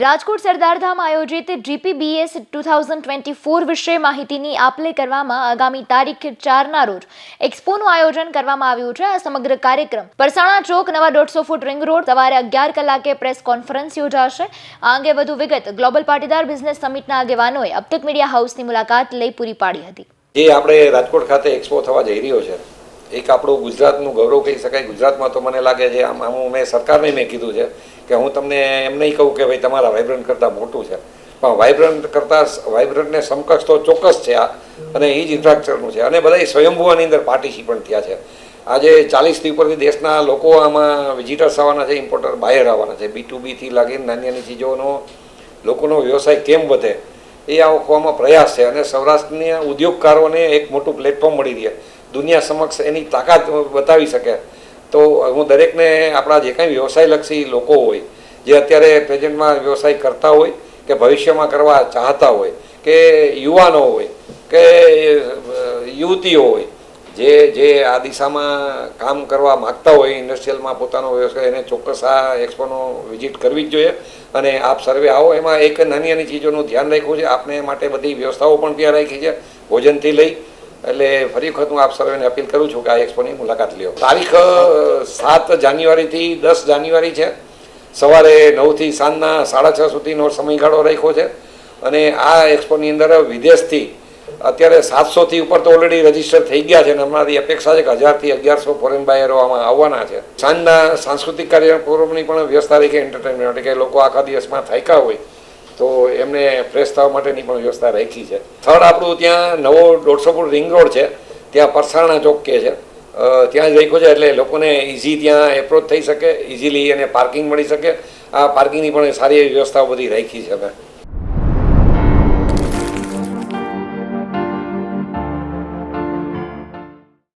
રાજકોટ સરદારધામ આયોજિત GPBS 2024 વિશે માહિતીની આપ-લે કરવામાં આગામી તારીખ 4ના રોજ એક્સપોનું આયોજન કરવામાં આવ્યું છે. આ સમગ્ર કાર્યક્રમ પરસાણા ચોક, નવા 150 ફૂટ રિંગ રોડ, સવારે 11 કલાકે પ્રેસ કોન્ફરન્સ યોજાશે. આ અંગે વધુ વિગત ગ્લોબલ પાટીદાર બિઝનેસ સમિટના આગેવાનોએ અબતક મીડિયા હાઉસની મુલાકાત લઈ પૂરી પાડી હતી. જે આપણે રાજકોટ ખાતે એક્સપો થવા જઈ રહ્યો છે, એક આપણું ગુજરાતનું ગૌરવ કહી શકાય. ગુજરાતમાં તો મને લાગે છે, આમ મેં સરકારને મેં કીધું છે કે હું તમને એમ નહીં કહું કે ભાઈ તમારા વાઇબ્રન્ટ કરતાં મોટું છે, પણ વાઇબ્રન્ટ કરતાં વાઇબ્રન્ટને સમકક્ષ તો ચોક્કસ છે આ, અને એ જ ઇન્ફ્રાસ્ટ્રક્ચરનું છે. અને બધા સ્વયંભૂની અંદર પાર્ટિસિપન્ટ થયા છે. આજે 40થી ઉપરથી દેશના લોકો આમાં વિઝિટર્સ આવવાના છે, ઇમ્પોર્ટર બાયર આવવાના છે. B2B થી લાગીને નાની નાની ચીજોનો લોકોનો વ્યવસાય કેમ વધે એ આખવામાં પ્રયાસ છે. અને સૌરાષ્ટ્રના ઉદ્યોગકારોને એક મોટું પ્લેટફોર્મ મળી રહે, દુનિયા સમક્ષ એની તાકાત બતાવી શકે. તો હું દરેકને આપણા જે કાંઈ વ્યવસાયલક્ષી લોકો હોય, જે અત્યારે પ્રેઝન્ટમાં વ્યવસાય કરતા હોય કે ભવિષ્યમાં કરવા ચાહતા હોય, કે યુવાનો હોય કે યુવતીઓ હોય, જે આ દિશામાં કામ કરવા માગતા હોય, ઇન્ડસ્ટ્રીયલમાં પોતાનો વ્યવસાય, એને ચોક્કસ આ એક્સપોનો વિઝિટ કરવી જ જોઈએ. અને આપ સર્વે આવો. એમાં એક નાની નાની ચીજોનું ધ્યાન રાખ્યું છે. આપને માટે બધી વ્યવસ્થાઓ પણ ત્યાં રાખી છે, ભોજનથી લઈ. એટલે ફરી વખત હું આપ સર્વેને અપીલ કરું છું કે આ એક્સપોની મુલાકાત લ્યો. તારીખ 7 જાન્યુઆરીથી 10 જાન્યુઆરી છે. સવારે 9થી સાંજના 6:30 સુધીનો સમયગાળો રાખ્યો છે. અને આ એક્સપોની અંદર વિદેશથી અત્યારે 700થી ઉપર તો ઓલરેડી રજીસ્ટર થઈ ગયા છે. અને હમણાંથી અપેક્ષા છે કે 1000થી 1100 ફોરેન બાયરો આમાં આવવાના છે. સાંજના સાંસ્કૃતિક કાર્યક્રમોની પણ વ્યવસ્થા રાખી, એન્ટરટેનમેન્ટ માટે, કે લોકો આખા દિવસમાં થાક્યા હોય તો એમને ફ્રેશ થવા માટેની પણ વ્યવસ્થા રાખી છે. થર્ડ આપણું ત્યાં નવો 150 ફૂટ રિંગ રોડ છે, ત્યાં પરસાણા ચોક કે છે, ત્યાં જ રાખ્યો છે. એટલે લોકોને ઇઝી ત્યાં એપ્રોચ થઈ શકે, ઇઝીલી એને પાર્કિંગ મળી શકે. આ પાર્કિંગની પણ સારી વ્યવસ્થાઓ બધી રાખી છે અમે.